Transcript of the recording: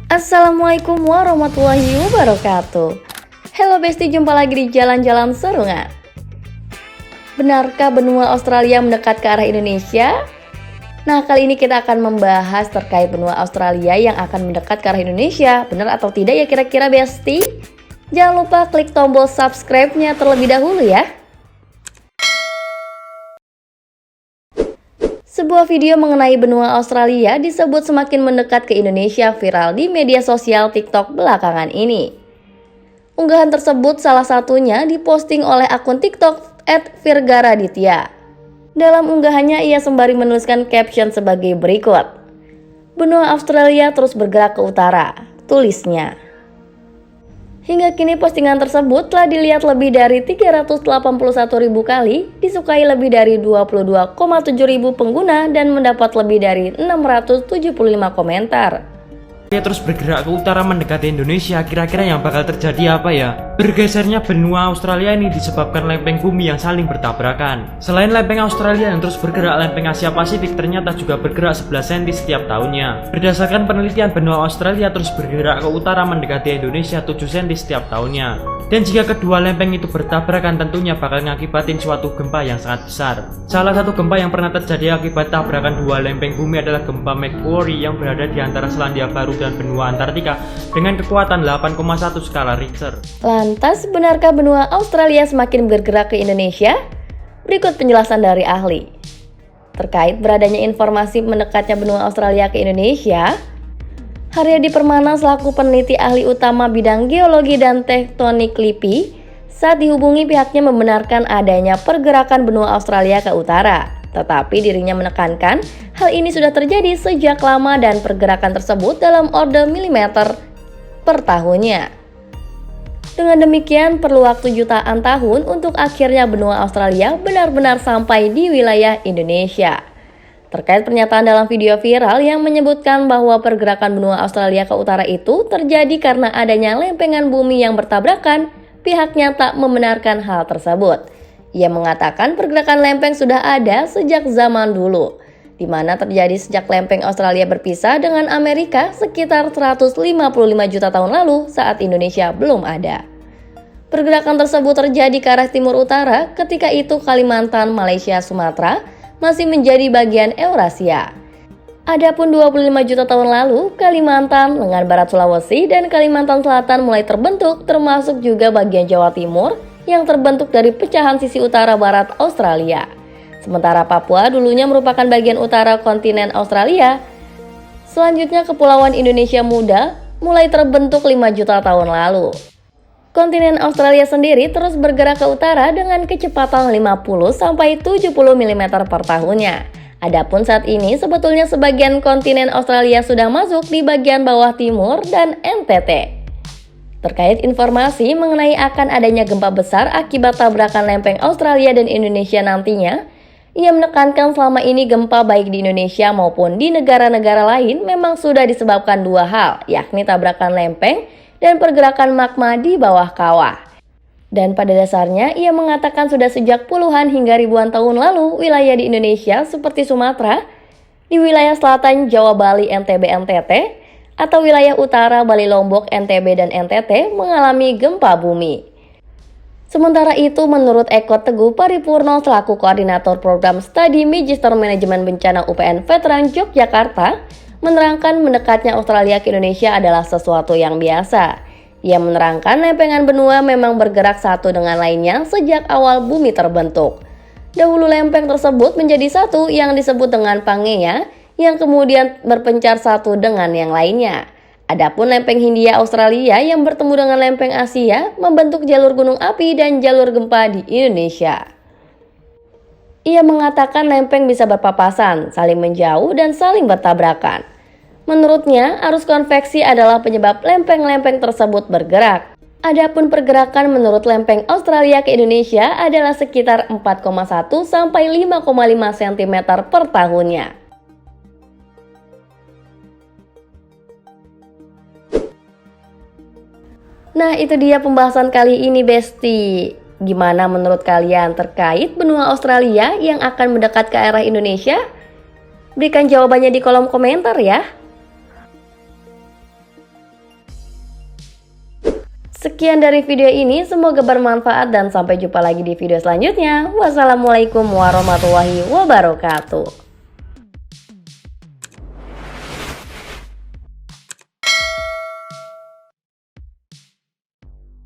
Assalamualaikum warahmatullahi wabarakatuh. Halo Besti, jumpa lagi di Jalan-Jalan Serungan. Benarkah benua Australia mendekat ke arah Indonesia? Nah, kali ini kita akan membahas terkait benua Australia yang akan mendekat ke arah Indonesia. Benar atau tidak ya kira-kira Besti? Jangan lupa klik tombol subscribe-nya terlebih dahulu ya. Sebuah video mengenai benua Australia disebut semakin mendekat ke Indonesia viral di media sosial TikTok belakangan ini. Unggahan tersebut salah satunya diposting oleh akun TikTok @virgaraditya. Dalam unggahannya ia sembari menuliskan caption sebagai berikut. Benua Australia terus bergerak ke utara, tulisnya. Hingga kini postingan tersebut telah dilihat lebih dari 381.000 kali, disukai lebih dari 22,7 ribu pengguna dan mendapat lebih dari 675 komentar. Dia terus bergerak ke utara mendekati Indonesia, kira-kira yang bakal terjadi apa ya? Bergesernya benua Australia ini disebabkan lempeng bumi yang saling bertabrakan. Selain lempeng Australia yang terus bergerak, lempeng Asia Pasifik ternyata juga bergerak 11 cm setiap tahunnya. Berdasarkan penelitian, benua Australia terus bergerak ke utara mendekati Indonesia 7 cm setiap tahunnya. Dan jika kedua lempeng itu bertabrakan, tentunya bakal ngakibatin suatu gempa yang sangat besar. Salah satu gempa yang pernah terjadi akibat tabrakan dua lempeng bumi adalah gempa Macquarie yang berada di antara Selandia Baru dan benua Antartika dengan kekuatan 8,1 skala Richter. Lantas, benarkah benua Australia semakin bergerak ke Indonesia? Berikut penjelasan dari ahli. Terkait beradanya informasi mendekatnya benua Australia ke Indonesia, Haryadi Permana selaku peneliti ahli utama bidang geologi dan tektonik LIPI saat dihubungi pihaknya membenarkan adanya pergerakan benua Australia ke utara. Tetapi dirinya menekankan hal ini sudah terjadi sejak lama dan pergerakan tersebut dalam order milimeter per tahunnya. Dengan demikian perlu waktu jutaan tahun untuk akhirnya benua Australia benar-benar sampai di wilayah Indonesia. Terkait pernyataan dalam video viral yang menyebutkan bahwa pergerakan benua Australia ke utara itu terjadi karena adanya lempengan bumi yang bertabrakan, pihaknya tak membenarkan hal tersebut. Ia mengatakan pergerakan lempeng sudah ada sejak zaman dulu, di mana terjadi sejak lempeng Australia berpisah dengan Amerika sekitar 155 juta tahun lalu saat Indonesia belum ada. Pergerakan tersebut terjadi ke arah timur utara, ketika itu Kalimantan, Malaysia, Sumatera masih menjadi bagian Eurasia. Adapun 25 juta tahun lalu, Kalimantan, lengan barat Sulawesi, dan Kalimantan Selatan mulai terbentuk, termasuk juga bagian Jawa Timur yang terbentuk dari pecahan sisi utara barat Australia. Sementara Papua dulunya merupakan bagian utara kontinen Australia. Selanjutnya Kepulauan Indonesia Muda mulai terbentuk 5 juta tahun lalu. Kontinen Australia sendiri terus bergerak ke utara dengan kecepatan 50-70 mm per tahunnya. Adapun saat ini sebetulnya sebagian kontinen Australia sudah masuk di bagian bawah timur dan NTT. Terkait informasi mengenai akan adanya gempa besar akibat tabrakan lempeng Australia dan Indonesia nantinya, ia menekankan selama ini gempa baik di Indonesia maupun di negara-negara lain memang sudah disebabkan dua hal, yakni tabrakan lempeng dan pergerakan magma di bawah kawah. Dan pada dasarnya ia mengatakan sudah sejak puluhan hingga ribuan tahun lalu wilayah di Indonesia seperti Sumatera, di wilayah selatan Jawa, Bali, NTB, NTT, atau wilayah utara Bali, Lombok, NTB, dan NTT mengalami gempa bumi. Sementara itu menurut Eko Teguh Paripurno selaku koordinator program studi Magister Manajemen Bencana UPN Veteran Yogyakarta, menerangkan mendekatnya Australia ke Indonesia adalah sesuatu yang biasa. Ia menerangkan lempengan benua memang bergerak satu dengan lainnya sejak awal bumi terbentuk. Dahulu lempeng tersebut menjadi satu yang disebut dengan Pangea, yang kemudian berpencar satu dengan yang lainnya. Adapun lempeng Hindia Australia yang bertemu dengan lempeng Asia membentuk jalur gunung api dan jalur gempa di Indonesia. Ia mengatakan lempeng bisa berpapasan, saling menjauh, dan saling bertabrakan. Menurutnya, arus konveksi adalah penyebab lempeng-lempeng tersebut bergerak. Adapun pergerakan menurut lempeng Australia ke Indonesia adalah sekitar 4,1 sampai 5,5 cm per tahunnya. Nah, itu dia pembahasan kali ini, Besti. Gimana menurut kalian terkait benua Australia yang akan mendekat ke arah Indonesia? Berikan jawabannya di kolom komentar ya. Sekian dari video ini, semoga bermanfaat dan sampai jumpa lagi di video selanjutnya. Wassalamualaikum warahmatullahi wabarakatuh.